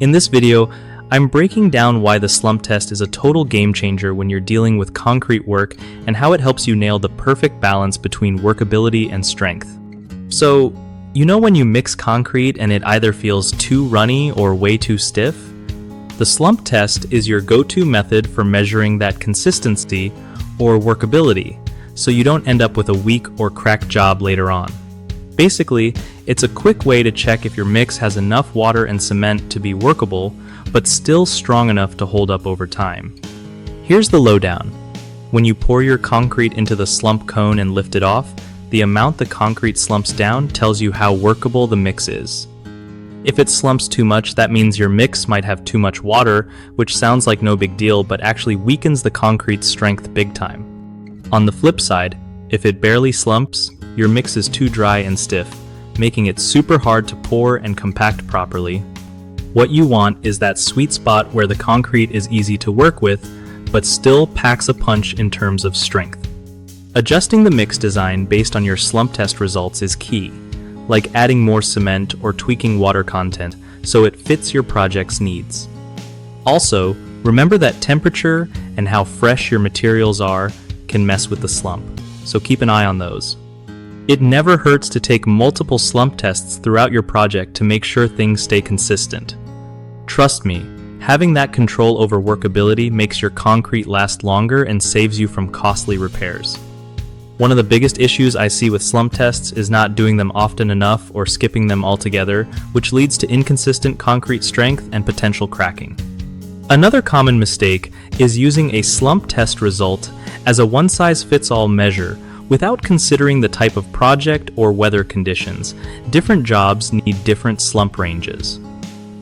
In this video, I'm breaking down why the slump test is a total game changer when you're dealing with concrete work and how it helps you nail the perfect balance between workability and strength. So, you know when you mix concrete and it either feels too runny or way too stiff? The slump test is your go-to method for measuring that consistency or workability, so you don't end up with a weak or cracked job later on. Basically, it's a quick way to check if your mix has enough water and cement to be workable, but still strong enough to hold up over time. Here's the lowdown. When you pour your concrete into the slump cone and lift it off, the amount the concrete slumps down tells you how workable the mix is. If it slumps too much, that means your mix might have too much water, which sounds like no big deal, but actually weakens the concrete's strength big time. On the flip side, if it barely slumps, your mix is too dry and stiff, making it super hard to pour and compact properly. What you want is that sweet spot where the concrete is easy to work with, but still packs a punch in terms of strength. Adjusting the mix design based on your slump test results is key, like adding more cement or tweaking water content so it fits your project's needs. Also, remember that temperature and how fresh your materials are can mess with the slump, so keep an eye on those. It never hurts to take multiple slump tests throughout your project to make sure things stay consistent. Trust me, having that control over workability makes your concrete last longer and saves you from costly repairs. One of the biggest issues I see with slump tests is not doing them often enough or skipping them altogether, which leads to inconsistent concrete strength and potential cracking. Another common mistake is using a slump test result as a one-size-fits-all measure without considering the type of project or weather conditions. Different jobs need different slump ranges.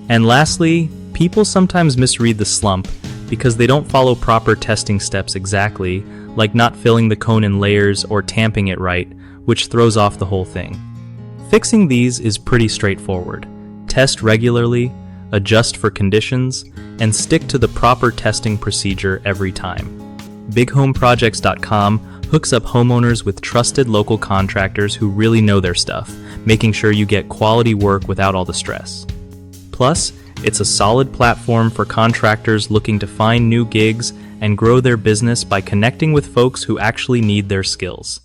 And lastly, people sometimes misread the slump because they don't follow proper testing steps exactly, like not filling the cone in layers or tamping it right, which throws off the whole thing. Fixing these is pretty straightforward. Test regularly, adjust for conditions, and stick to the proper testing procedure every time. BigHomeProjects.com hooks up homeowners with trusted local contractors who really know their stuff, making sure you get quality work without all the stress. Plus, it's a solid platform for contractors looking to find new gigs and grow their business by connecting with folks who actually need their skills.